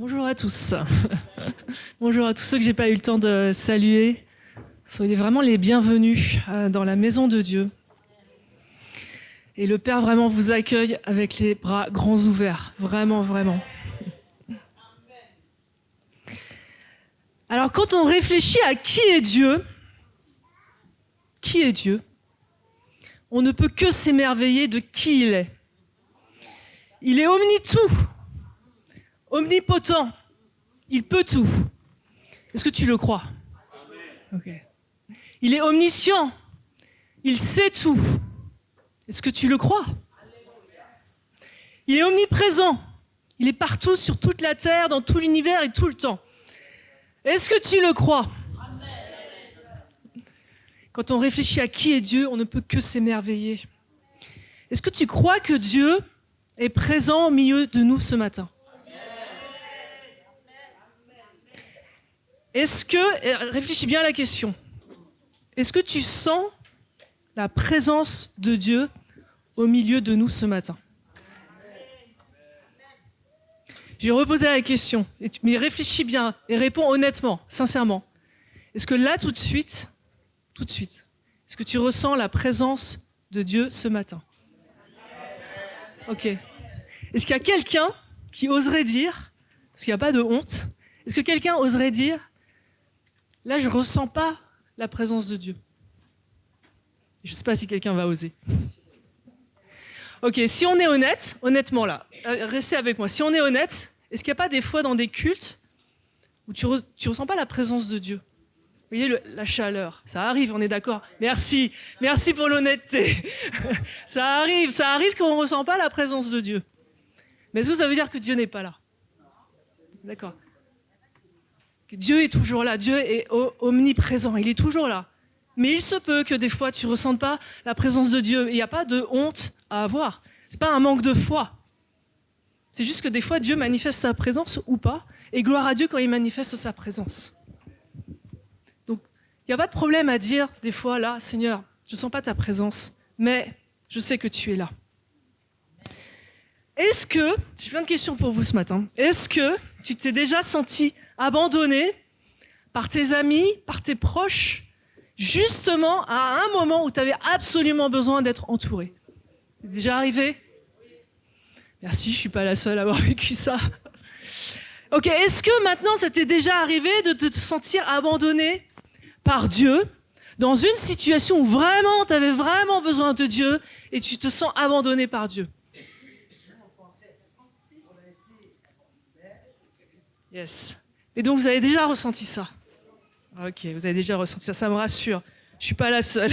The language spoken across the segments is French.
Bonjour à tous. Bonjour à tous ceux que j'ai pas eu le temps de saluer. Soyez vraiment les bienvenus dans la maison de Dieu. Et le Père vraiment vous accueille avec les bras grands ouverts. Vraiment, vraiment. Alors quand on réfléchit à qui est Dieu, on ne peut que s'émerveiller de qui il est. Il est omnitout, omnipotent, il peut tout. Est-ce que tu le crois? Okay. Il est omniscient, il sait tout. Est-ce que tu le crois? Il est omniprésent, il est partout sur toute la terre, dans tout l'univers et tout le temps. Est-ce que tu le crois? Quand on réfléchit à qui est Dieu, on ne peut que s'émerveiller. Est-ce que tu crois que Dieu est présent au milieu de nous ce matin? Est-ce que, réfléchis bien à la question, est-ce que tu sens la présence de Dieu au milieu de nous ce matin? Je vais reposer la question, mais réfléchis bien et réponds honnêtement, sincèrement. Est-ce que là, tout de suite, est-ce que tu ressens la présence de Dieu ce matin? Ok. Est-ce qu'il y a quelqu'un qui oserait dire, parce qu'il n'y a pas de honte, est-ce que quelqu'un oserait dire, là, je ne ressens pas la présence de Dieu? Je ne sais pas si quelqu'un va oser. Ok, si on est honnête, honnêtement là, restez avec moi. Si on est honnête, est-ce qu'il n'y a pas des fois dans des cultes où tu ressens pas la présence de Dieu? Vous voyez la chaleur, ça arrive, on est d'accord. Merci pour l'honnêteté. Ça arrive qu'on ne ressent pas la présence de Dieu. Mais est-ce que ça veut dire que Dieu n'est pas là? D'accord. Dieu est toujours là, Dieu est omniprésent, il est toujours là. Mais il se peut que des fois tu ne ressentes pas la présence de Dieu. Il n'y a pas de honte à avoir. Ce n'est pas un manque de foi. C'est juste que des fois Dieu manifeste sa présence ou pas. Et gloire à Dieu quand il manifeste sa présence. Donc il n'y a pas de problème à dire des fois là, Seigneur, je ne sens pas ta présence, mais je sais que tu es là. Est-ce que, j'ai plein de questions pour vous ce matin, est-ce que tu t'es déjà senti abandonné par tes amis, par tes proches, justement à un moment où tu avais absolument besoin d'être entouré? C'est déjà arrivé? Merci, je ne suis pas la seule à avoir vécu ça. Ok, est-ce que maintenant ça t'est déjà arrivé de te sentir abandonné par Dieu dans une situation où vraiment tu avais vraiment besoin de Dieu et tu te sens abandonné par Dieu? Yes. Et donc vous avez déjà ressenti ça? Ok, vous avez déjà ressenti ça, ça me rassure. Je ne suis pas la seule.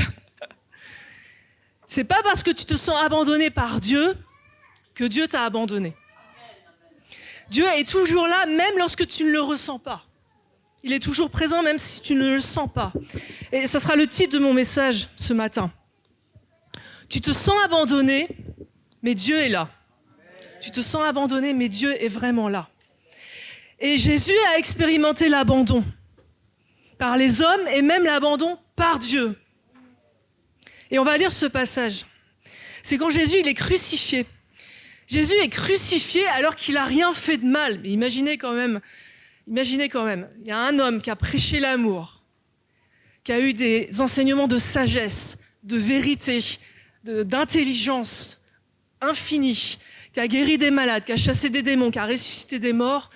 C'est pas parce que tu te sens abandonné par Dieu que Dieu t'a abandonné. Dieu est toujours là, même lorsque tu ne le ressens pas. Il est toujours présent, même si tu ne le sens pas. Et ça sera le titre de mon message ce matin. Tu te sens abandonné, mais Dieu est là. Tu te sens abandonné, mais Dieu est vraiment là. Et Jésus a expérimenté l'abandon par les hommes et même l'abandon par Dieu. Et on va lire ce passage. C'est quand Jésus il est crucifié. Jésus est crucifié alors qu'il n'a rien fait de mal. Mais imaginez quand même, il y a un homme qui a prêché l'amour, qui a eu des enseignements de sagesse, de vérité, d'intelligence infinie, qui a guéri des malades, qui a chassé des démons, qui a ressuscité des morts.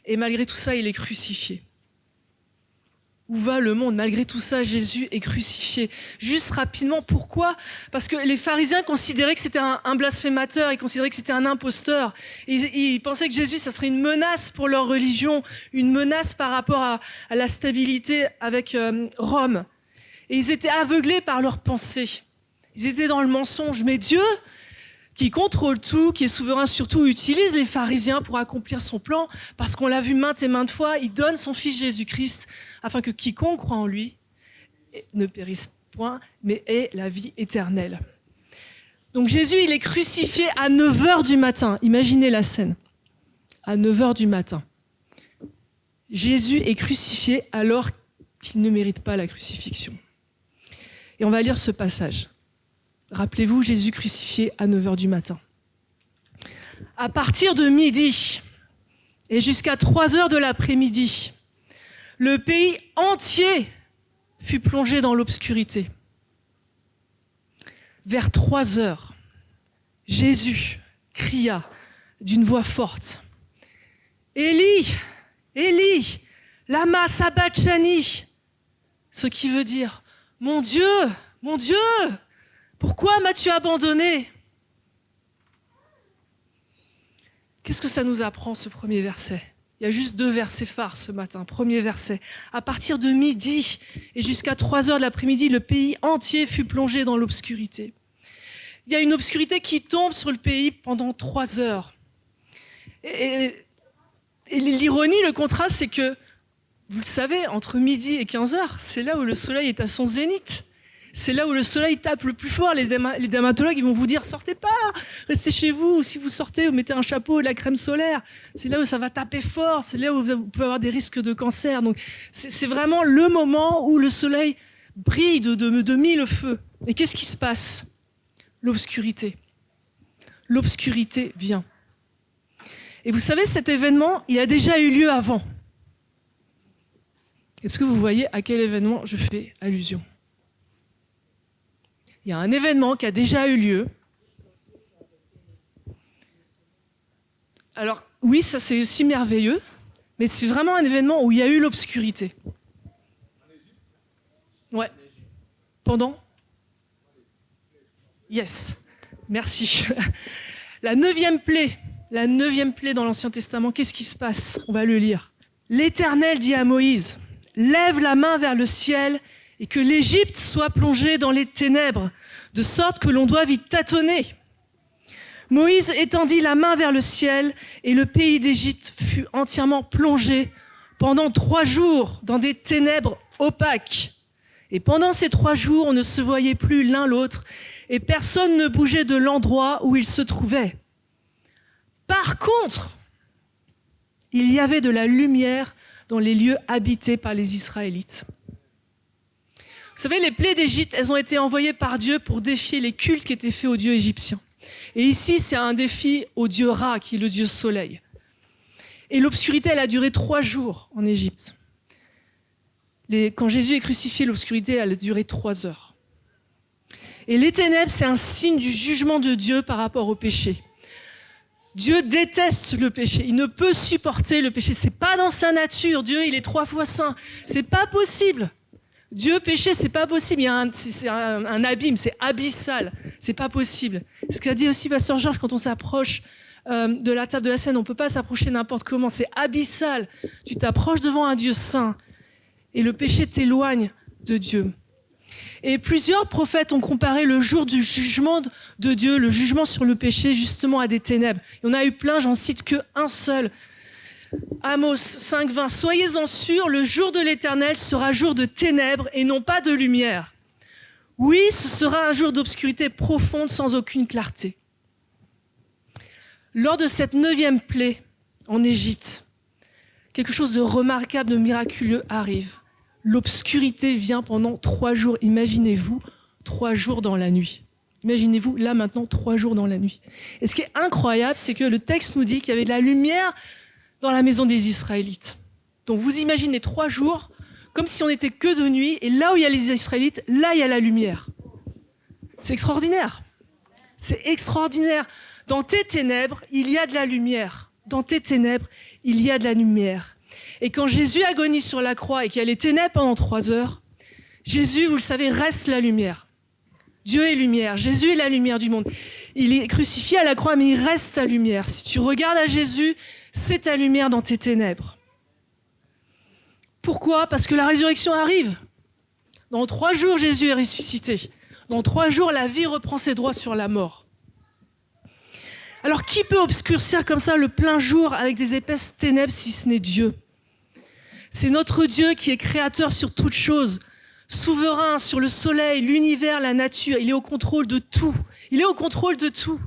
Et malgré tout ça, il est crucifié. Où va le monde? Malgré tout ça, Jésus est crucifié. Juste rapidement, pourquoi? Parce que les pharisiens considéraient que c'était un blasphémateur, ils considéraient que c'était un imposteur. Ils pensaient que Jésus, ça serait une menace pour leur religion, une menace par rapport à la stabilité avec Rome. Et ils étaient aveuglés par leurs pensées. Ils étaient dans le mensonge. Mais Dieu, qui contrôle tout, qui est souverain sur tout, utilise les pharisiens pour accomplir son plan, parce qu'on l'a vu maintes et maintes fois, il donne son Fils Jésus-Christ, afin que quiconque croit en lui ne périsse point, mais ait la vie éternelle. Donc Jésus, il est crucifié à 9h du matin. Imaginez la scène. À 9h du matin. Jésus est crucifié alors qu'il ne mérite pas la crucifixion. Et on va lire ce passage. Rappelez-vous, Jésus crucifié à 9h du matin. À partir de midi, et jusqu'à 3 heures de l'après-midi, le pays entier fut plongé dans l'obscurité. Vers 3 heures, Jésus cria d'une voix forte, « Élie, Élie, lama sabachthani » ce qui veut dire « Mon Dieu, pourquoi m'as-tu abandonné ?» Qu'est-ce que ça nous apprend, ce premier verset ? Il y a juste 2 versets phares ce matin. Premier verset. À partir de midi et jusqu'à 3 heures de l'après-midi, le pays entier fut plongé dans l'obscurité. Il y a une obscurité qui tombe sur le pays pendant 3 heures. Et l'ironie, le contraste, c'est que, vous le savez, entre midi et 15 heures, c'est là où le soleil est à son zénith. C'est là où le soleil tape le plus fort. Les dermatologues, ils vont vous dire, sortez pas, restez chez vous. Ou si vous sortez, vous mettez un chapeau et de la crème solaire. C'est là où ça va taper fort. C'est là où vous pouvez avoir des risques de cancer. Donc, c'est vraiment le moment où le soleil brille de mille feux. Et qu'est-ce qui se passe ? L'obscurité. L'obscurité vient. Et vous savez, cet événement, il a déjà eu lieu avant. Est-ce que vous voyez à quel événement je fais allusion ? Il y a un événement qui a déjà eu lieu. Alors, oui, ça c'est aussi merveilleux, mais c'est vraiment un événement où il y a eu l'obscurité. Ouais. Pendant ? Yes. Merci. La 9e plaie dans l'Ancien Testament, qu'est-ce qui se passe ? On va le lire. L'Éternel dit à Moïse, « Lève la main vers le ciel et que l'Égypte soit plongée dans les ténèbres, de sorte que l'on doive y tâtonner. » Moïse étendit la main vers le ciel et le pays d'Égypte fut entièrement plongé pendant 3 jours dans des ténèbres opaques. Et pendant ces 3 jours, on ne se voyait plus l'un l'autre et personne ne bougeait de l'endroit où il se trouvait. Par contre, il y avait de la lumière dans les lieux habités par les Israélites. Vous savez, les plaies d'Égypte, elles ont été envoyées par Dieu pour défier les cultes qui étaient faits aux dieux égyptiens. Et ici, c'est un défi au dieu Ra, qui est le dieu soleil. Et l'obscurité, elle a duré 3 jours en Égypte. Quand Jésus est crucifié, l'obscurité, elle a duré 3 heures. Et les ténèbres, c'est un signe du jugement de Dieu par rapport au péché. Dieu déteste le péché. Il ne peut supporter le péché. C'est pas dans sa nature. Dieu, il est 3 fois saint. C'est pas possible. Dieu péché, c'est pas possible. C'est un abîme, c'est abyssal. C'est pas possible. C'est ce qu'a dit aussi Pasteur Georges quand on s'approche de la table de la scène. On peut pas s'approcher n'importe comment. C'est abyssal. Tu t'approches devant un Dieu saint et le péché t'éloigne de Dieu. Et plusieurs prophètes ont comparé le jour du jugement de Dieu, le jugement sur le péché, justement à des ténèbres. Il y en a eu plein, j'en cite qu'un seul. Amos 5,20. Soyez-en sûrs, le jour de l'Éternel sera jour de ténèbres et non pas de lumière. Oui, ce sera un jour d'obscurité profonde sans aucune clarté. Lors de cette 9e plaie en Égypte, quelque chose de remarquable, de miraculeux arrive. L'obscurité vient pendant 3 jours. Imaginez-vous, 3 jours dans la nuit. Imaginez-vous, là maintenant, 3 jours dans la nuit. Et ce qui est incroyable, c'est que le texte nous dit qu'il y avait de la lumière dans la maison des Israélites. Donc vous imaginez 3 jours, comme si on n'était que de nuit, et là où il y a les Israélites, là il y a la lumière. C'est extraordinaire. C'est extraordinaire. Dans tes ténèbres, il y a de la lumière. Dans tes ténèbres, il y a de la lumière. Et quand Jésus agonise sur la croix et qu'il y a les ténèbres pendant 3 heures, Jésus, vous le savez, reste la lumière. Dieu est lumière. Jésus est la lumière du monde. Il est crucifié à la croix, mais il reste sa lumière. Si tu regardes à Jésus, c'est ta lumière dans tes ténèbres. Pourquoi ? Parce que la résurrection arrive. Dans 3 jours, Jésus est ressuscité. Dans 3 jours, la vie reprend ses droits sur la mort. Alors, qui peut obscurcir comme ça le plein jour avec des épaisses ténèbres si ce n'est Dieu ? C'est notre Dieu qui est créateur sur toutes choses, souverain sur le soleil, l'univers, la nature. Il est au contrôle de tout. Il est au contrôle de tout.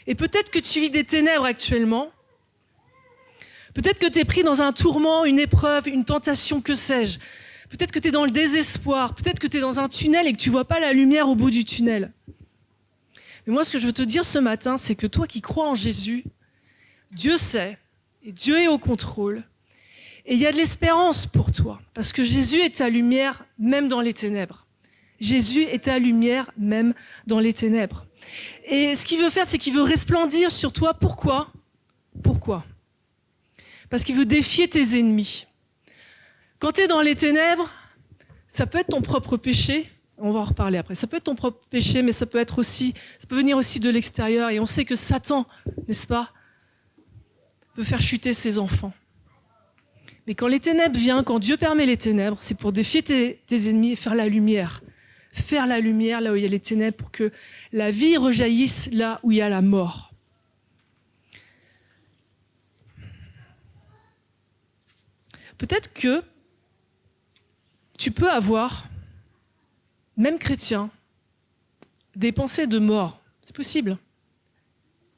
Et peut-être que tu vis des ténèbres actuellement. Peut-être que tu es pris dans un tourment, une épreuve, une tentation, que sais-je. Peut-être que tu es dans le désespoir. Peut-être que tu es dans un tunnel et que tu ne vois pas la lumière au bout du tunnel. Mais moi, ce que je veux te dire ce matin, c'est que toi qui crois en Jésus, Dieu sait Et Dieu est au contrôle. Et il y a de l'espérance pour toi, parce que Jésus est ta lumière même dans les ténèbres. Jésus est ta lumière même dans les ténèbres. Et ce qu'il veut faire, c'est qu'il veut resplendir sur toi. Pourquoi ? Pourquoi ? Parce qu'il veut défier tes ennemis. Quand tu es dans les ténèbres, ça peut être ton propre péché, on va en reparler après, ça peut être ton propre péché, mais ça peut venir aussi de l'extérieur. Et on sait que Satan, n'est-ce pas, peut faire chuter ses enfants. Mais quand les ténèbres viennent, quand Dieu permet les ténèbres, c'est pour défier tes ennemis et faire la lumière. Faire la lumière là où il y a les ténèbres pour que la vie rejaillisse là où il y a la mort. Peut-être que tu peux avoir, même chrétien, des pensées de mort. C'est possible.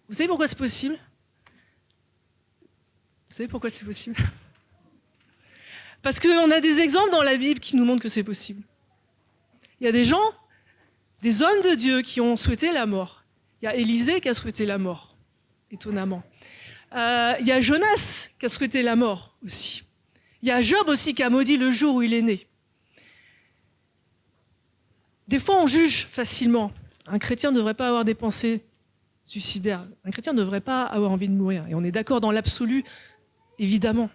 Vous savez pourquoi c'est possible ? Vous savez pourquoi c'est possible ? Parce qu'on a des exemples dans la Bible qui nous montrent que c'est possible. Il y a des gens, des hommes de Dieu qui ont souhaité la mort. Il y a Élisée qui a souhaité la mort, étonnamment. Il y a Jonas qui a souhaité la mort aussi. Il y a Job aussi qui a maudit le jour où il est né. Des fois, on juge facilement. Un chrétien ne devrait pas avoir des pensées suicidaires. Un chrétien ne devrait pas avoir envie de mourir. Et on est d'accord dans l'absolu, évidemment.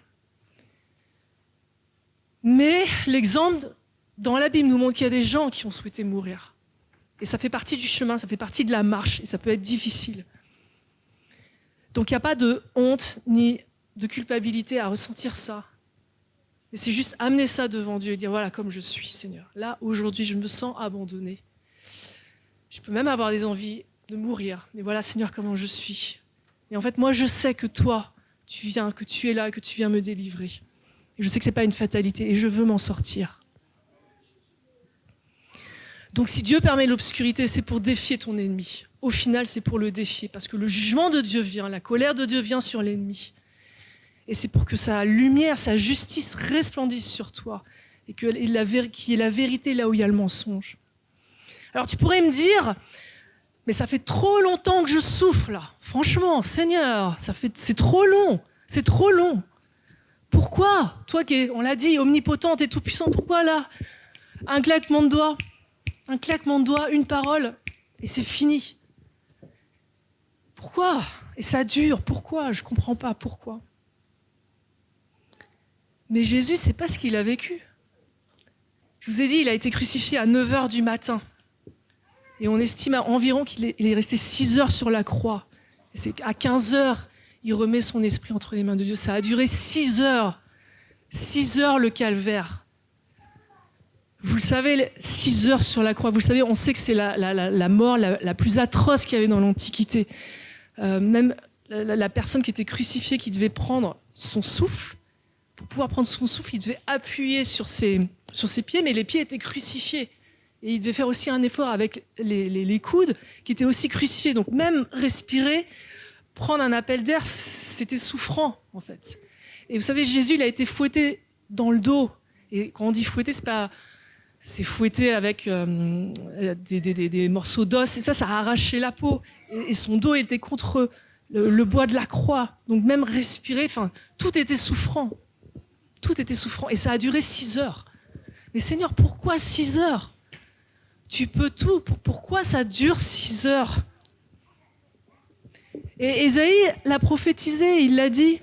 Mais l'exemple dans la Bible nous montre qu'il y a des gens qui ont souhaité mourir. Et ça fait partie du chemin, ça fait partie de la marche, et ça peut être difficile. Donc il n'y a pas de honte ni de culpabilité à ressentir ça. Mais c'est juste amener ça devant Dieu et dire, voilà, comme je suis, Seigneur. Là, aujourd'hui, je me sens abandonné. Je peux même avoir des envies de mourir. Mais voilà, Seigneur, comment je suis. Et en fait, moi, je sais que toi, tu viens, que tu es là, que tu viens me délivrer. Et je sais que ce n'est pas une fatalité et je veux m'en sortir. Donc si Dieu permet l'obscurité, c'est pour défier ton ennemi. Au final, c'est pour le défier, parce que le jugement de Dieu vient, la colère de Dieu vient sur l'ennemi. Et c'est pour que sa lumière, sa justice resplendisse sur toi, et qu'il y ait la vérité là où il y a le mensonge. Alors tu pourrais me dire, mais ça fait trop longtemps que je souffre là. Franchement, Seigneur, c'est trop long, c'est trop long. Pourquoi ? Toi qui es, on l'a dit, omnipotente et tout-puissant, pourquoi là ? Un claquement de doigts, une parole, et c'est fini. Pourquoi ? Et ça dure, pourquoi ? Je ne comprends pas, pourquoi ? Mais Jésus, c'est pas ce qu'il a vécu. Je vous ai dit, il a été crucifié à 9h du matin. Et on estime environ qu'il est resté 6 heures sur la croix. Et c'est à 15h, il remet son esprit entre les mains de Dieu. Ça a duré 6 heures. 6 heures le calvaire. Vous le savez, 6 heures sur la croix, vous le savez, on sait que c'est la mort la plus atroce qu'il y avait dans l'Antiquité. Même la personne qui était crucifiée, qui devait prendre son souffle, pour pouvoir prendre son souffle, il devait appuyer sur ses pieds, mais les pieds étaient crucifiés. Et il devait faire aussi un effort avec les coudes, qui étaient aussi crucifiés. Donc même respirer, prendre un appel d'air, c'était souffrant, en fait. Et vous savez, Jésus, il a été fouetté dans le dos. Et quand on dit fouetté, c'est fouetté avec des morceaux d'os, et ça a arraché la peau. Et son dos était contre le bois de la croix. Donc même respirer, tout était souffrant. Tout était souffrant. Et ça a duré 6 heures. Mais Seigneur, pourquoi 6 heures ? Tu peux tout. Pourquoi ça dure 6 heures ? Et Ésaïe l'a prophétisé, il l'a dit.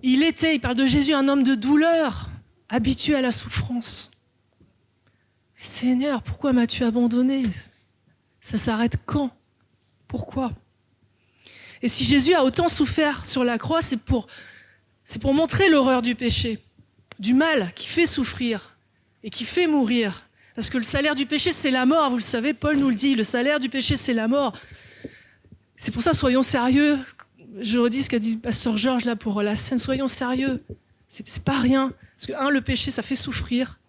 Il parle de Jésus, un homme de douleur, habitué à la souffrance. Seigneur, pourquoi m'as-tu abandonné ? Ça s'arrête quand ? Pourquoi ? Et si Jésus a autant souffert sur la croix, c'est pour montrer l'horreur du péché, du mal qui fait souffrir et qui fait mourir. Parce que le salaire du péché, c'est la mort, vous le savez, Paul nous le dit, le salaire du péché, c'est la mort. C'est pour ça, soyons sérieux. Je redis ce qu'a dit le pasteur Georges là pour la scène, soyons sérieux. C'est pas rien. Parce que 1, le péché, ça fait souffrir.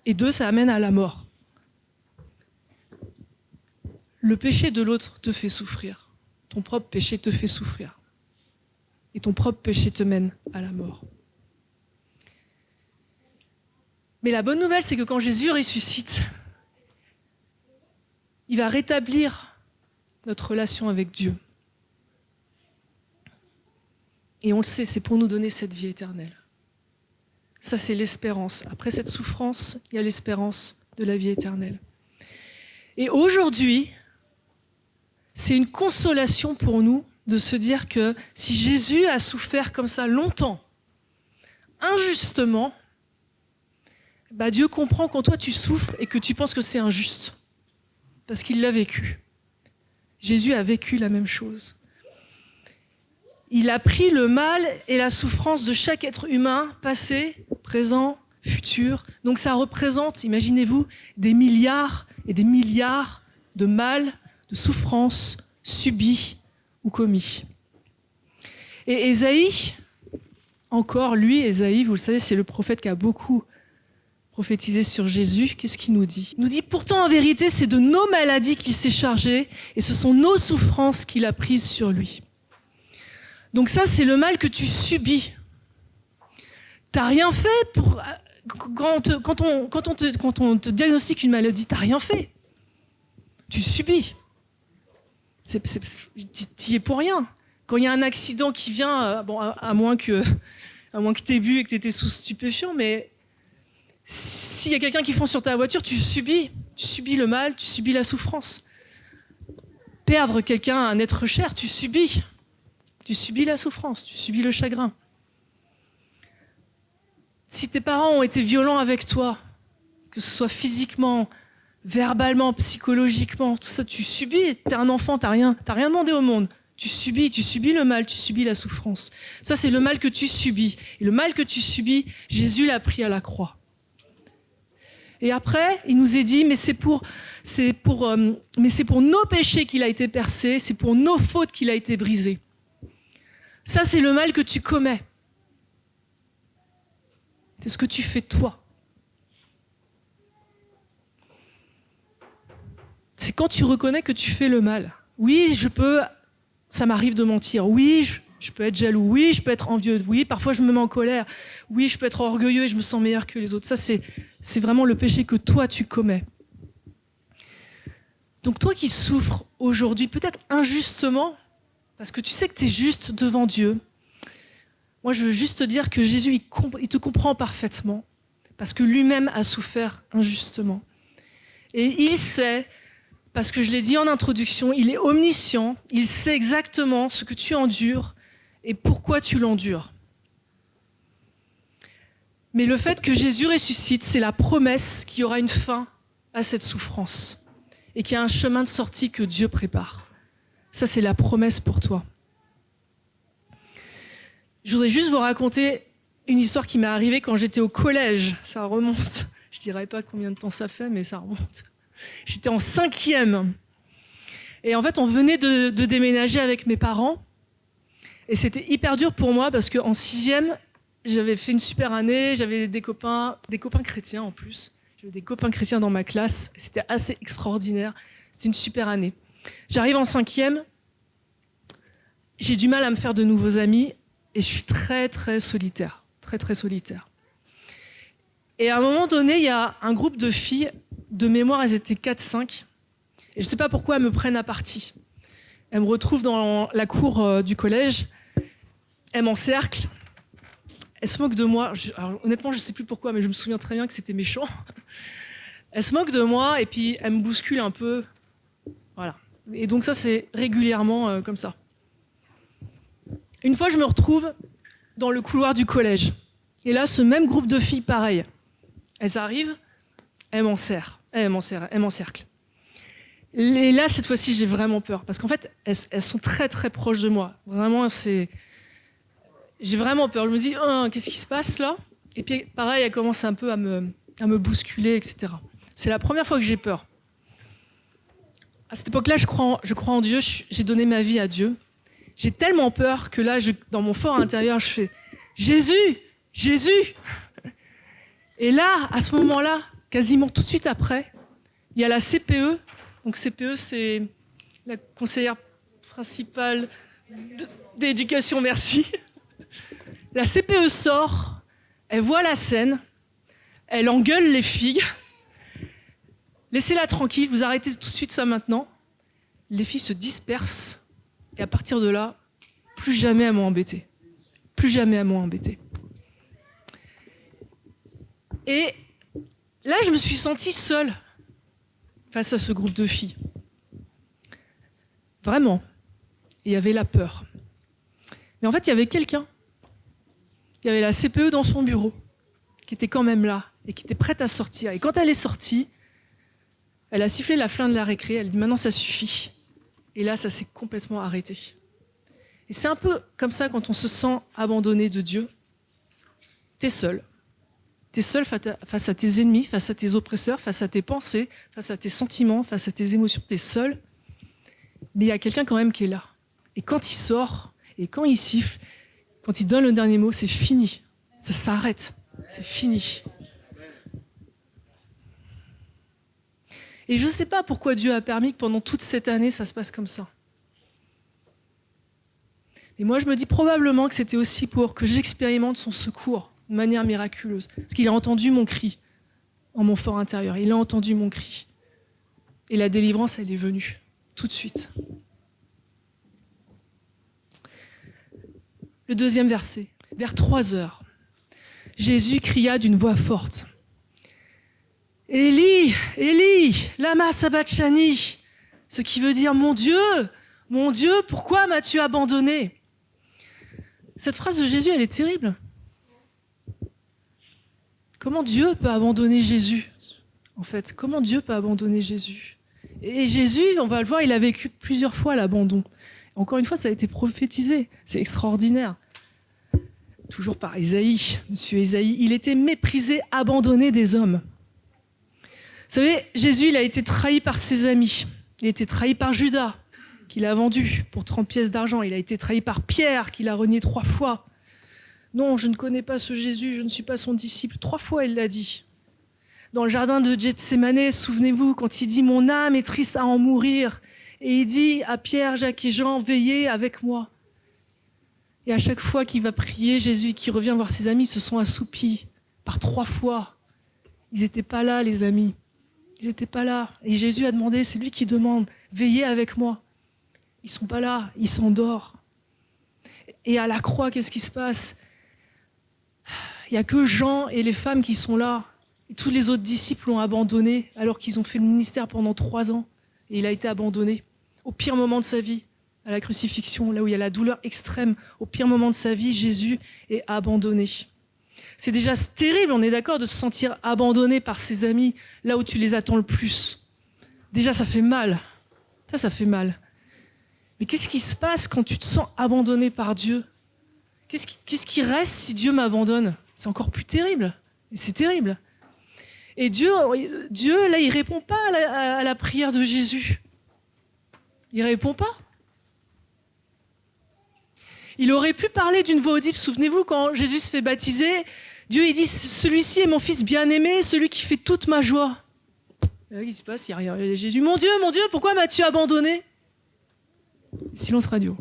Et 2, ça amène à la mort. Le péché de l'autre te fait souffrir. Ton propre péché te fait souffrir. Et ton propre péché te mène à la mort. Mais la bonne nouvelle, c'est que quand Jésus ressuscite, il va rétablir notre relation avec Dieu. Et on le sait, c'est pour nous donner cette vie éternelle. Ça, c'est l'espérance. Après cette souffrance, il y a l'espérance de la vie éternelle. Et aujourd'hui, c'est une consolation pour nous de se dire que si Jésus a souffert comme ça longtemps, injustement, Dieu comprend quand toi tu souffres et que tu penses que c'est injuste. Parce qu'il l'a vécu. Jésus a vécu la même chose. Il a pris le mal et la souffrance de chaque être humain, passé, présent, futur. Donc ça représente, imaginez-vous, des milliards et des milliards de mal, de souffrances subies ou commis. Et Ésaïe, encore lui, Ésaïe, vous le savez, c'est le prophète qui a beaucoup prophétisé sur Jésus. Qu'est-ce qu'il nous dit ? Il nous dit, pourtant en vérité, c'est de nos maladies qu'il s'est chargé et ce sont nos souffrances qu'il a prises sur lui. Donc ça, c'est le mal que tu subis. T'as rien fait pour... Quand on te diagnostique une maladie, t'as rien fait. Tu subis. T'y es pour rien. Quand il y a un accident qui vient, à moins que t'aies bu et que t'étais sous stupéfiant, mais s'il y a quelqu'un qui fonce sur ta voiture, tu subis le mal, tu subis la souffrance. Perdre quelqu'un, un être cher, tu subis la souffrance, tu subis le chagrin. Si tes parents ont été violents avec toi, que ce soit physiquement, verbalement, psychologiquement, tout ça, tu subis. T'es un enfant, t'as rien demandé au monde. Tu subis le mal, tu subis la souffrance. Ça, c'est le mal que tu subis. Et le mal que tu subis, Jésus l'a pris à la croix. Et après, il nous est dit, mais c'est pour nos péchés qu'il a été percé, c'est pour nos fautes qu'il a été brisé. Ça, c'est le mal que tu commets. C'est ce que tu fais toi. C'est quand tu reconnais que tu fais le mal. Oui, ça m'arrive de mentir. Oui, je peux être jaloux. Oui, je peux être envieux. Oui, parfois je me mets en colère. Oui, je peux être orgueilleux et je me sens meilleur que les autres. Ça, c'est vraiment le péché que toi, tu commets. Donc toi qui souffres aujourd'hui, peut-être injustement, parce que tu sais que tu es juste devant Dieu, moi je veux juste te dire que Jésus, il te comprend parfaitement, parce que lui-même a souffert injustement. Et il sait, parce que je l'ai dit en introduction, il est omniscient, il sait exactement ce que tu endures et pourquoi tu l'endures. Mais le fait que Jésus ressuscite, c'est la promesse qu'il y aura une fin à cette souffrance et qu'il y a un chemin de sortie que Dieu prépare. Ça, c'est la promesse pour toi. Je voudrais juste vous raconter une histoire qui m'est arrivée quand j'étais au collège. Ça remonte. Je ne dirais pas combien de temps ça fait, mais ça remonte. J'étais en 5e. Et en fait, on venait de déménager avec mes parents. Et c'était hyper dur pour moi parce qu'en 6e, j'avais fait une super année. J'avais des copains chrétiens en plus. J'avais des copains chrétiens dans ma classe. C'était assez extraordinaire. C'était une super année. J'arrive en 5e. J'ai du mal à me faire de nouveaux amis. Et je suis très, très solitaire. Très, très solitaire. Et à un moment donné, il y a un groupe de filles, de mémoire, elles étaient 4-5. Et je ne sais pas pourquoi elles me prennent à partie. Elles me retrouvent dans la cour du collège. Elles m'encerclent. Elles se moquent de moi. Alors, honnêtement, je ne sais plus pourquoi, mais je me souviens très bien que c'était méchant. Elles se moquent de moi et puis elles me bousculent un peu. Voilà. Et donc ça, c'est régulièrement comme ça. Une fois, je me retrouve dans le couloir du collège. Et là, ce même groupe de filles, pareil. Elles arrivent, elles m'encerclent. Et là, cette fois-ci, j'ai vraiment peur. Parce qu'en fait, elles sont très, très proches de moi. Vraiment, j'ai vraiment peur. Je me dis, oh, qu'est-ce qui se passe là ? Et puis, pareil, elles commencent un peu à me bousculer, etc. C'est la première fois que j'ai peur. À cette époque-là, je crois en Dieu. J'ai donné ma vie à Dieu. J'ai tellement peur que là, dans mon fort intérieur, je fais « Jésus ! Jésus !» Et là, à ce moment-là, quasiment tout de suite après, il y a la CPE. Donc CPE, c'est la conseillère principale d'éducation, merci. La CPE sort, elle voit la scène, elle engueule les filles. Laissez-la tranquille, vous arrêtez tout de suite ça maintenant. Les filles se dispersent. Et à partir de là, plus jamais elles m'ont embêté. plus jamais à m'embêter. Et là, je me suis sentie seule face à ce groupe de filles. Vraiment. Et il y avait la peur. Mais en fait, il y avait quelqu'un. Il y avait la CPE dans son bureau, qui était quand même là, et qui était prête à sortir. Et quand elle est sortie, elle a sifflé la fin de la récré, elle dit « Maintenant, ça suffit ». Et là, ça s'est complètement arrêté. Et c'est un peu comme ça quand on se sent abandonné de Dieu. T'es seul. T'es seul face à tes ennemis, face à tes oppresseurs, face à tes pensées, face à tes sentiments, face à tes émotions. T'es seul. Mais il y a quelqu'un quand même qui est là. Et quand il sort, et quand il siffle, quand il donne le dernier mot, c'est fini. Ça s'arrête. C'est fini. Et je ne sais pas pourquoi Dieu a permis que pendant toute cette année, ça se passe comme ça. Et moi, je me dis probablement que c'était aussi pour que j'expérimente son secours de manière miraculeuse. Parce qu'il a entendu mon cri en mon fort intérieur. Il a entendu mon cri. Et la délivrance, elle est venue tout de suite. Le deuxième verset. Vers 3 heures, Jésus cria d'une voix forte. « Élie, Élie, lama sabachthani » ce qui veut dire « Mon Dieu, pourquoi m'as-tu abandonné ?» Cette phrase de Jésus, elle est terrible. Comment Dieu peut abandonner Jésus, en fait? Comment Dieu peut abandonner Jésus? Et Jésus, on va le voir, il a vécu plusieurs fois l'abandon. Encore une fois, ça a été prophétisé. C'est extraordinaire. Toujours par Ésaïe, monsieur Ésaïe. Il était méprisé, abandonné des hommes. Vous savez, Jésus, il a été trahi par ses amis. Il a été trahi par Judas, qui l'a vendu pour 30 pièces d'argent. Il a été trahi par Pierre, qui l'a renié 3 fois. Non, je ne connais pas ce Jésus, je ne suis pas son disciple. 3 fois, il l'a dit. Dans le jardin de Gethsémanès, souvenez-vous, quand il dit « Mon âme est triste à en mourir », et il dit à Pierre, Jacques et Jean « Veillez avec moi ». Et à chaque fois qu'il va prier, Jésus, qui revient voir ses amis, se sont assoupis par 3 fois. Ils n'étaient pas là, les amis. Ils n'étaient pas là. Et Jésus a demandé, c'est lui qui demande, veillez avec moi. Ils ne sont pas là, ils s'endorment. Et à la croix, qu'est-ce qui se passe? Il n'y a que Jean et les femmes qui sont là. Et tous les autres disciples l'ont abandonné alors qu'ils ont fait le ministère pendant 3 ans. Et il a été abandonné au pire moment de sa vie, à la crucifixion, là où il y a la douleur extrême. Au pire moment de sa vie, Jésus est abandonné. C'est déjà terrible, on est d'accord, de se sentir abandonné par ses amis, là où tu les attends le plus. Déjà, ça fait mal. Ça fait mal. Mais qu'est-ce qui se passe quand tu te sens abandonné par Dieu? Qu'est-ce qui reste si Dieu m'abandonne? C'est encore plus terrible. Et c'est terrible. Et Dieu, là, il ne répond pas à la prière de Jésus. Il ne répond pas. Il aurait pu parler d'une voix audible. Souvenez-vous, quand Jésus se fait baptiser, Dieu il dit « Celui-ci est mon fils bien-aimé, celui qui fait toute ma joie. » Qu'est-ce qui se passe? Il y a rien. Jésus, mon Dieu, pourquoi m'as-tu abandonné? Silence radio.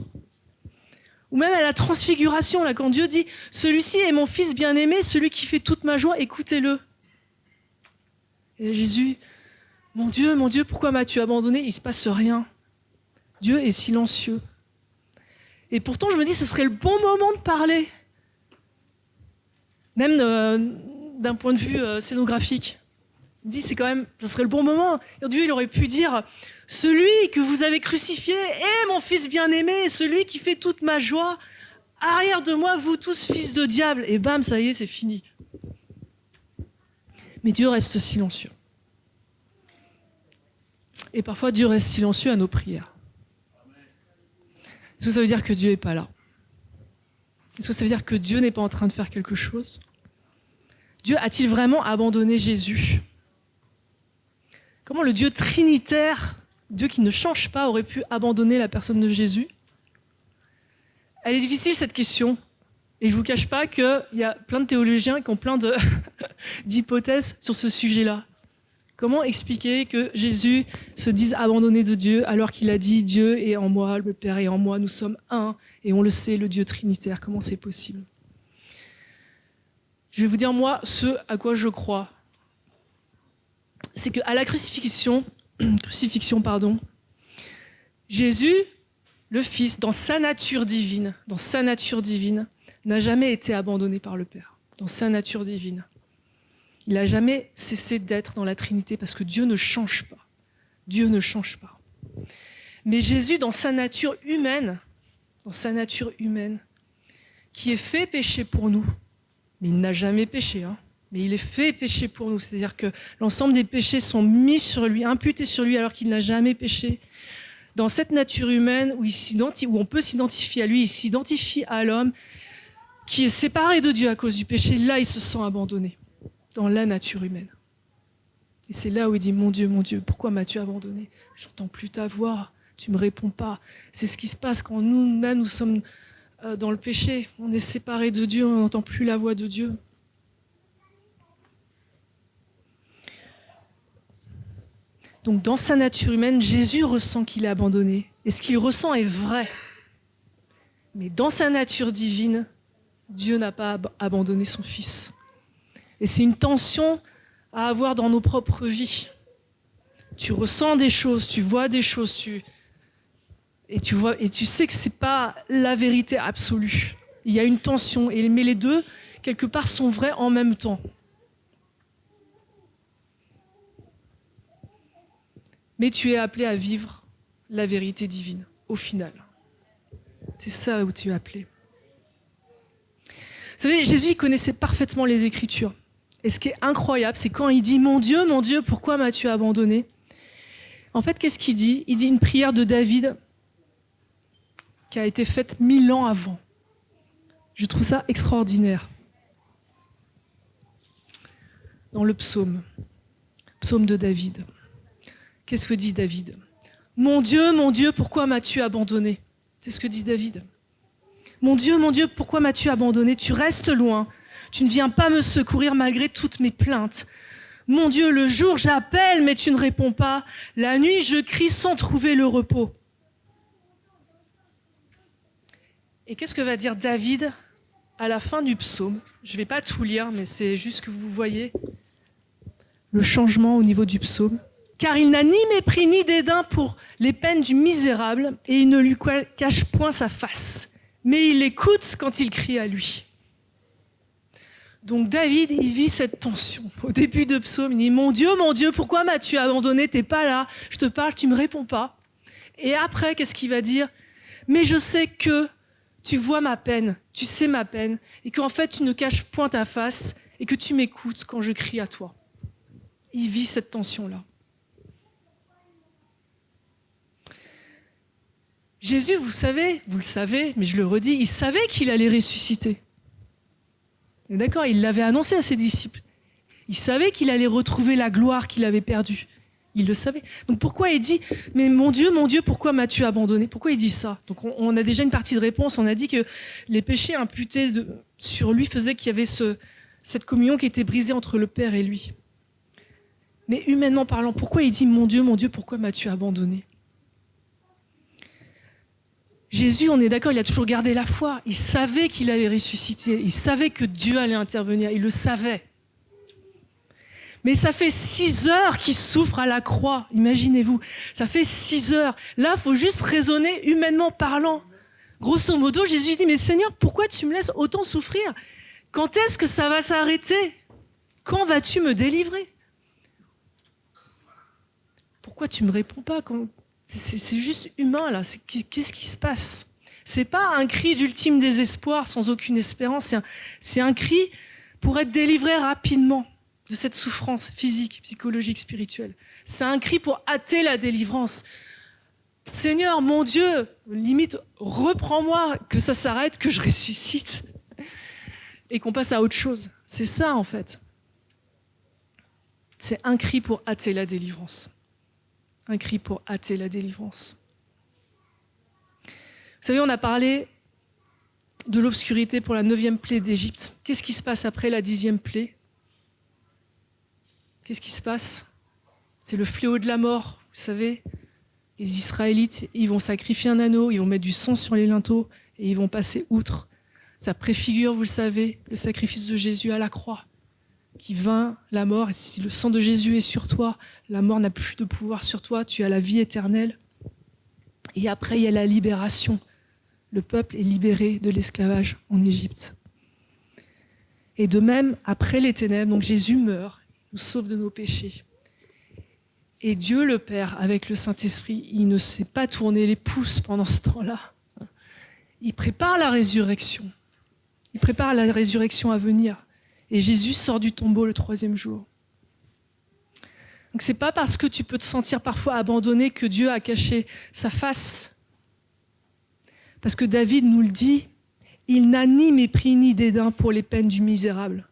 Ou même à la transfiguration, là, quand Dieu dit « Celui-ci est mon fils bien-aimé, celui qui fait toute ma joie, écoutez-le. » Et Jésus, mon Dieu, pourquoi m'as-tu abandonné? Il ne se passe rien. Dieu est silencieux. Et pourtant, je me dis, ce serait le bon moment de parler. Même d'un point de vue scénographique. Je me dis, c'est quand même, ce serait le bon moment. Et Dieu, il aurait pu dire, celui que vous avez crucifié est mon fils bien-aimé, celui qui fait toute ma joie. Arrière de moi, vous tous, fils de diable. Et bam, ça y est, c'est fini. Mais Dieu reste silencieux. Et parfois, Dieu reste silencieux à nos prières. Est-ce que ça veut dire que Dieu n'est pas là? Est-ce que ça veut dire que Dieu n'est pas en train de faire quelque chose? Dieu a-t-il vraiment abandonné Jésus? Comment le Dieu trinitaire, Dieu qui ne change pas, aurait pu abandonner la personne de Jésus? Elle est difficile, cette question. Et je ne vous cache pas qu'il y a plein de théologiens qui ont plein d'hypothèses sur ce sujet-là. Comment expliquer que Jésus se dise abandonné de Dieu alors qu'il a dit « Dieu est en moi, le Père est en moi, nous sommes un » et on le sait, le Dieu trinitaire, comment c'est possible? Je vais vous dire, moi, ce à quoi je crois, c'est qu'à la crucifixion, Jésus, le Fils, dans sa nature divine, n'a jamais été abandonné par le Père, dans sa nature divine. Il n'a jamais cessé d'être dans la Trinité parce que Dieu ne change pas. Dieu ne change pas. Mais Jésus, dans sa nature humaine, qui est fait péché pour nous, mais il n'a jamais péché, mais il est fait péché pour nous. C'est-à-dire que l'ensemble des péchés sont mis sur lui, imputés sur lui alors qu'il n'a jamais péché. Dans cette nature humaine où on peut s'identifier à lui, il s'identifie à l'homme qui est séparé de Dieu à cause du péché. Là, il se sent abandonné dans la nature humaine. Et c'est là où il dit, mon Dieu, pourquoi m'as-tu abandonné? Je n'entends plus ta voix, tu ne me réponds pas. C'est ce qui se passe quand nous-mêmes, nous sommes dans le péché. On est séparés de Dieu, on n'entend plus la voix de Dieu. Donc dans sa nature humaine, Jésus ressent qu'il est abandonné. Et ce qu'il ressent est vrai. Mais dans sa nature divine, Dieu n'a pas abandonné son Fils. Et c'est une tension à avoir dans nos propres vies. Tu ressens des choses, tu vois des choses, et tu sais que ce n'est pas la vérité absolue. Il y a une tension, mais les deux, quelque part, sont vrais en même temps. Mais tu es appelé à vivre la vérité divine, au final. C'est ça où tu es appelé. Vous savez, Jésus il connaissait parfaitement les Écritures. Et ce qui est incroyable, c'est quand il dit « Mon Dieu, pourquoi m'as-tu abandonné ?» En fait, qu'est-ce qu'il dit? Il dit une prière de David qui a été faite 1000 ans avant. Je trouve ça extraordinaire. Dans le psaume de David. Qu'est-ce que dit David? Mon Dieu, pourquoi m'as-tu abandonné? C'est ce que dit David. Mon Dieu, pourquoi m'as-tu abandonné? Tu restes loin. Tu ne viens pas me secourir malgré toutes mes plaintes. Mon Dieu, le jour, j'appelle, mais tu ne réponds pas. La nuit, je crie sans trouver le repos. Et qu'est-ce que va dire David à la fin du psaume? Je ne vais pas tout lire, mais c'est juste que vous voyez le changement au niveau du psaume. Car il n'a ni mépris ni dédain pour les peines du misérable, et il ne lui cache point sa face. Mais il écoute quand il crie à lui. Donc David, il vit cette tension. Au début de psaume, il dit « Mon Dieu, pourquoi m'as-tu abandonné? T'es pas là, je te parle, tu me réponds pas. » Et après, qu'est-ce qu'il va dire? « Mais je sais que tu vois ma peine, tu sais ma peine, et qu'en fait tu ne caches point ta face, et que tu m'écoutes quand je crie à toi. » Il vit cette tension-là. Jésus, vous le savez, mais je le redis, il savait qu'il allait ressusciter. D'accord, il l'avait annoncé à ses disciples. Il savait qu'il allait retrouver la gloire qu'il avait perdue. Il le savait. Donc pourquoi il dit « Mais mon Dieu, pourquoi m'as-tu abandonné ?» Pourquoi il dit ça? Donc on a déjà une partie de réponse. On a dit que les péchés imputés sur lui faisaient qu'il y avait cette communion qui était brisée entre le Père et lui. Mais humainement parlant, pourquoi il dit « Mon Dieu, pourquoi m'as-tu abandonné ?» Jésus, on est d'accord, il a toujours gardé la foi. Il savait qu'il allait ressusciter. Il savait que Dieu allait intervenir. Il le savait. Mais ça fait 6 heures qu'il souffre à la croix. Imaginez-vous. Ça fait 6 heures. Là, il faut juste raisonner humainement parlant. Grosso modo, Jésus dit, mais Seigneur, pourquoi tu me laisses autant souffrir? Quand est-ce que ça va s'arrêter? Quand vas-tu me délivrer? Pourquoi tu ne me réponds pas quand... C'est juste humain, là. Qu'est-ce qui se passe? C'est pas un cri d'ultime désespoir sans aucune espérance. C'est un cri pour être délivré rapidement de cette souffrance physique, psychologique, spirituelle. C'est un cri pour hâter la délivrance. Seigneur, mon Dieu, limite, reprends-moi, que ça s'arrête, que je ressuscite et qu'on passe à autre chose. C'est ça, en fait. C'est un cri pour hâter la délivrance. Un cri pour hâter la délivrance. Vous savez, on a parlé de l'obscurité pour la 9e plaie d'Égypte. Qu'est-ce qui se passe après la 10e plaie? Qu'est-ce qui se passe? C'est le fléau de la mort, vous savez. Les Israélites, ils vont sacrifier un agneau, ils vont mettre du sang sur les linteaux et ils vont passer outre. Ça préfigure, vous le savez, le sacrifice de Jésus à la croix, qui vainc la mort. Et si le sang de Jésus est sur toi, la mort n'a plus de pouvoir sur toi, tu as la vie éternelle. Et après, il y a la libération. le peuple est libéré de l'esclavage en Égypte. Et de même, après les ténèbres, donc Jésus meurt, nous sauve de nos péchés. Et Dieu le Père, avec le Saint-Esprit, il ne s'est pas tourné les pouces pendant ce temps-là. Il prépare la résurrection. Il prépare la résurrection à venir. Et Jésus sort du tombeau le 3e jour. Donc c'est pas parce que tu peux te sentir parfois abandonné que Dieu a caché sa face. Parce que David nous le dit, il n'a ni mépris ni dédain pour les peines du misérable.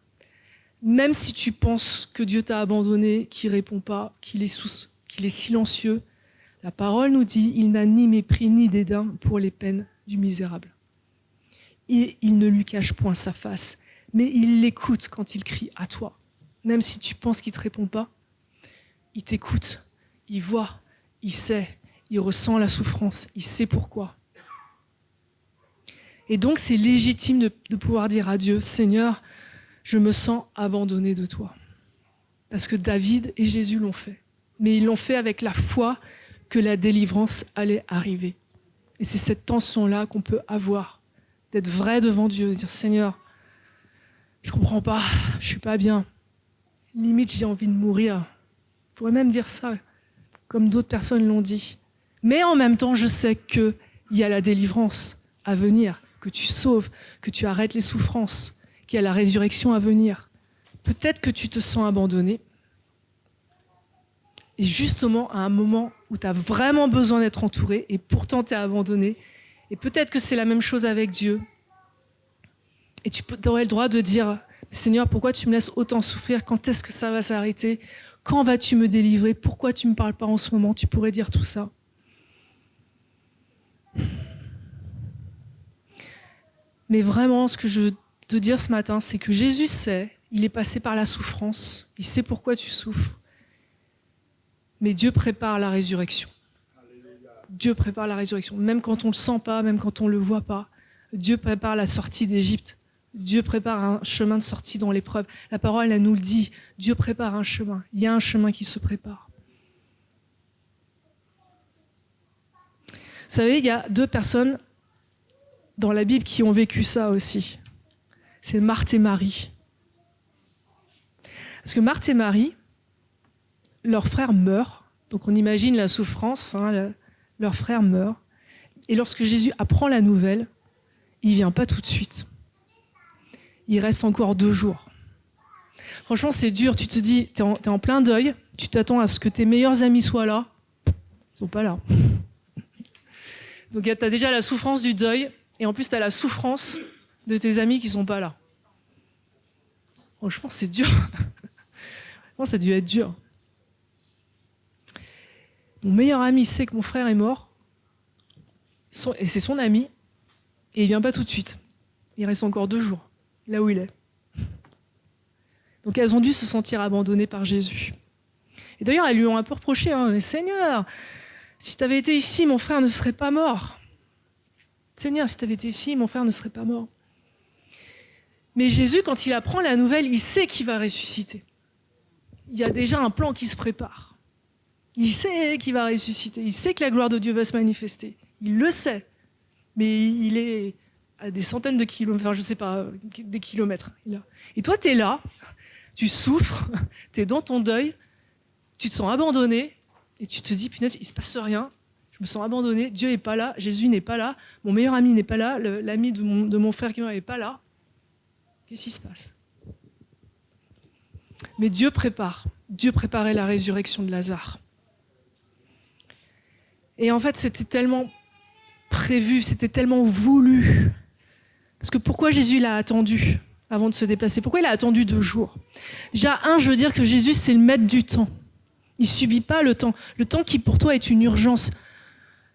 Même si tu penses que Dieu t'a abandonné, qu'il ne répond pas, qu'il est silencieux, la parole nous dit, il n'a ni mépris ni dédain pour les peines du misérable. Il ne lui cache point sa face, mais il l'écoute quand il crie à toi. Même si tu penses qu'il ne te répond pas, il t'écoute, il voit, il sait, il ressent la souffrance, il sait pourquoi. Et donc c'est légitime de pouvoir dire à Dieu, Seigneur, je me sens abandonné de toi. Parce que David et Jésus l'ont fait. Mais ils l'ont fait avec la foi que la délivrance allait arriver. Et c'est cette tension-là qu'on peut avoir, d'être vrai devant Dieu, de dire Seigneur, je ne comprends pas, je ne suis pas bien. Limite, j'ai envie de mourir. Je pourrais même dire ça, comme d'autres personnes l'ont dit. Mais en même temps, je sais qu'il y a la délivrance à venir, que tu sauves, que tu arrêtes les souffrances, qu'il y a la résurrection à venir. Peut-être que tu te sens abandonné. Et justement, à un moment où tu as vraiment besoin d'être entouré, et pourtant tu es abandonné, et peut-être que c'est la même chose avec Dieu. Et tu aurais le droit de dire, Seigneur, pourquoi tu me laisses autant souffrir? Quand est-ce que ça va s'arrêter? Quand vas-tu me délivrer? Pourquoi tu ne me parles pas en ce moment? Tu pourrais dire tout ça. Mais vraiment, ce que je veux te dire ce matin, c'est que Jésus sait, il est passé par la souffrance, il sait pourquoi tu souffres. Mais Dieu prépare la résurrection. Dieu prépare la résurrection. Même quand on ne le sent pas, même quand on ne le voit pas, Dieu prépare la sortie d'Égypte. Dieu prépare un chemin de sortie dans l'épreuve. La parole, elle nous le dit. Dieu prépare un chemin. Il y a un chemin qui se prépare. Vous savez, il y a 2 personnes dans la Bible qui ont vécu ça aussi. C'est Marthe et Marie. Parce que Marthe et Marie, leur frère meurt. Donc on imagine la souffrance. Leur frère meurt. Et lorsque Jésus apprend la nouvelle, il ne vient pas tout de suite. Il reste encore 2 jours. Franchement, c'est dur. Tu te dis, t'es en plein deuil. Tu t'attends à ce que tes meilleurs amis soient là. Ils ne sont pas là. Donc tu as déjà la souffrance du deuil. Et en plus, tu as la souffrance de tes amis qui ne sont pas là. Franchement, c'est dur. Franchement, ça a dû être dur. Mon meilleur ami sait que mon frère est mort. Et c'est son ami. Et il ne vient pas tout de suite. Il reste encore 2 jours, là où il est. Donc elles ont dû se sentir abandonnées par Jésus. Et d'ailleurs, elles lui ont un peu reproché, « Seigneur, si tu avais été ici, mon frère ne serait pas mort. Seigneur, si tu avais été ici, mon frère ne serait pas mort. » Mais Jésus, quand il apprend la nouvelle, il sait qu'il va ressusciter. Il y a déjà un plan qui se prépare. Il sait qu'il va ressusciter. Il sait que la gloire de Dieu va se manifester. Il le sait. Mais il est à des centaines de kilomètres, enfin je ne sais pas, des kilomètres. Et toi, tu es là, tu souffres, tu es dans ton deuil, tu te sens abandonné, et tu te dis, punaise, il ne se passe rien, je me sens abandonné, Dieu n'est pas là, Jésus n'est pas là, mon meilleur ami n'est pas là, l'ami de mon frère qui n'est pas là. Qu'est-ce qui se passe? Mais Dieu préparait la résurrection de Lazare. Et en fait, c'était tellement prévu, c'était tellement voulu. Parce que pourquoi Jésus l'a attendu avant de se déplacer? Pourquoi il a attendu 2 jours? Déjà, je veux dire que Jésus, c'est le maître du temps. Il ne subit pas le temps. Le temps qui, pour toi, est une urgence.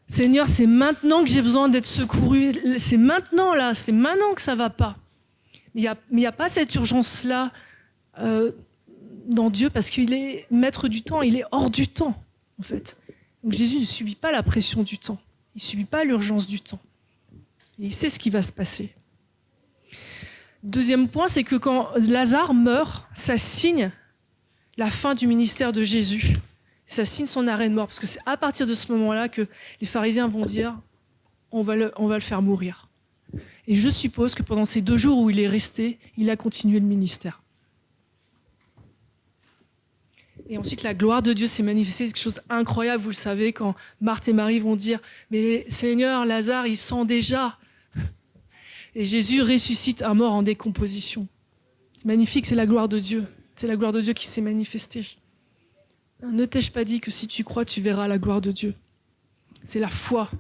Seigneur, c'est maintenant que j'ai besoin d'être secouru. C'est maintenant, là. C'est maintenant que ça ne va pas. Mais il n'y a pas cette urgence-là dans Dieu parce qu'il est maître du temps. Il est hors du temps, en fait. Donc Jésus ne subit pas la pression du temps. Il ne subit pas l'urgence du temps. Et il sait ce qui va se passer. Deuxième point, c'est que quand Lazare meurt, ça signe la fin du ministère de Jésus. Ça signe son arrêt de mort. Parce que c'est à partir de ce moment-là que les pharisiens vont dire on va le faire mourir. Et je suppose que pendant ces 2 jours où il est resté, il a continué le ministère. Et ensuite, la gloire de Dieu s'est manifestée, quelque chose d'incroyable, vous le savez, quand Marthe et Marie vont dire « Mais Seigneur, Lazare, il sent déjà ». Et Jésus ressuscite un mort en décomposition. C'est magnifique, c'est la gloire de Dieu. C'est la gloire de Dieu qui s'est manifestée. Ne t'ai-je pas dit que si tu crois, tu verras la gloire de Dieu? C'est la foi.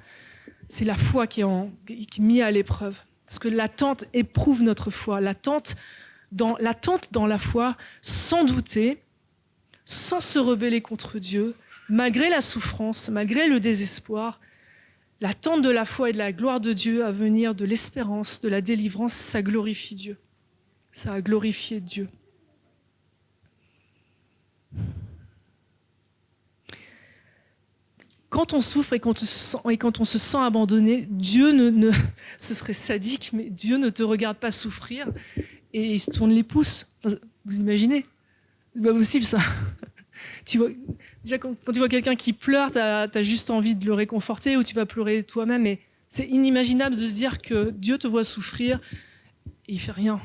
C'est la foi qui est mise à l'épreuve. Parce que l'attente éprouve notre foi. L'attente dans la foi, sans douter, sans se rebeller contre Dieu, malgré la souffrance, malgré le désespoir, l'attente de la foi et de la gloire de Dieu à venir, de l'espérance, de la délivrance, ça glorifie Dieu. Ça a glorifié Dieu. Quand on souffre et quand on se sent abandonné, Dieu ce serait sadique, mais Dieu ne te regarde pas souffrir et il se tourne les pouces. Vous imaginez? C'est pas possible ça. Tu vois, déjà quand tu vois quelqu'un qui pleure, t'as juste envie de le réconforter ou tu vas pleurer toi-même. Mais c'est inimaginable de se dire que Dieu te voit souffrir et il fait rien.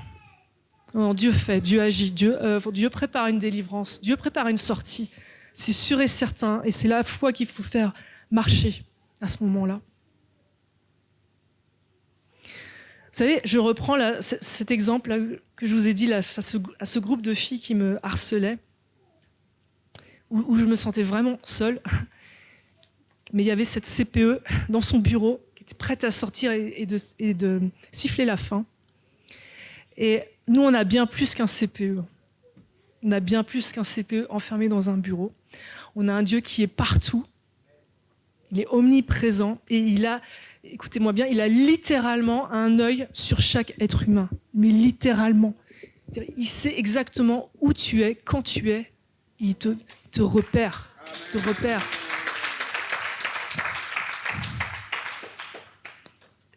Non, Dieu fait, Dieu agit, Dieu prépare une délivrance, Dieu prépare une sortie. C'est sûr et certain, et c'est la foi qu'il faut faire marcher à ce moment-là. Vous savez, je reprends cet exemple là, que je vous ai dit là, face à ce groupe de filles qui me harcelaient, où je me sentais vraiment seule. Mais il y avait cette CPE dans son bureau qui était prête à sortir et de siffler la fin. Et nous, on a bien plus qu'un CPE. On a bien plus qu'un CPE enfermé dans un bureau. On a un Dieu qui est partout. Il est omniprésent et il a, écoutez-moi bien, il a littéralement un œil sur chaque être humain. Mais littéralement. Il sait exactement où tu es, quand tu es. Il te repère. Te repère.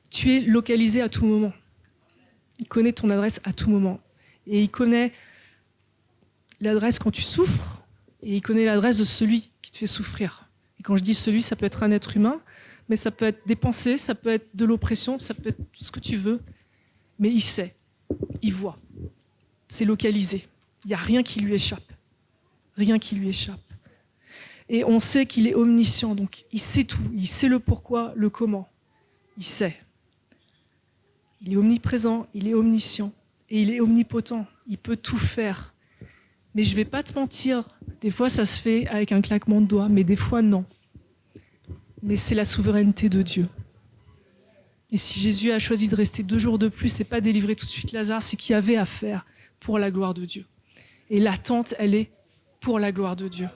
Tu es localisé à tout moment. Il connaît ton adresse à tout moment. Et il connaît l'adresse quand tu souffres, et il connaît l'adresse de celui qui te fait souffrir. Et quand je dis celui, ça peut être un être humain, mais ça peut être des pensées, ça peut être de l'oppression, ça peut être tout ce que tu veux. Mais il sait, il voit. C'est localisé. Il n'y a rien qui lui échappe. Rien qui lui échappe. Et on sait qu'il est omniscient, donc il sait tout. Il sait le pourquoi, le comment. Il sait. Il est omniprésent, il est omniscient et il est omnipotent. Il peut tout faire. Mais je ne vais pas te mentir, des fois ça se fait avec un claquement de doigts, mais des fois non. Mais c'est la souveraineté de Dieu. Et si Jésus a choisi de rester 2 jours de plus, c'est pas délivrer tout de suite Lazare, c'est qu'il y avait à faire pour la gloire de Dieu. Et l'attente, elle est pour la gloire de Dieu.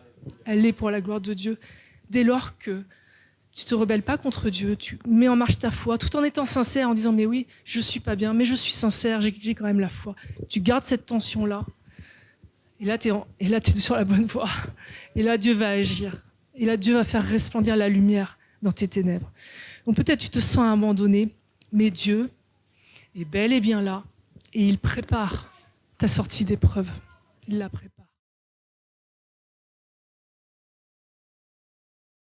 Elle est pour la gloire de Dieu. Dès lors que tu te rebelles pas contre Dieu, tu mets en marche ta foi, tout en étant sincère, en disant « mais oui, je suis pas bien, mais je suis sincère, j'ai quand même la foi ». Tu gardes cette tension-là, et là, tu es sur la bonne voie. Et là, Dieu va agir. Et là, Dieu va faire resplendir la lumière dans tes ténèbres. Donc peut-être tu te sens abandonné, mais Dieu est bel et bien là, et il prépare ta sortie d'épreuve. Il la prépare.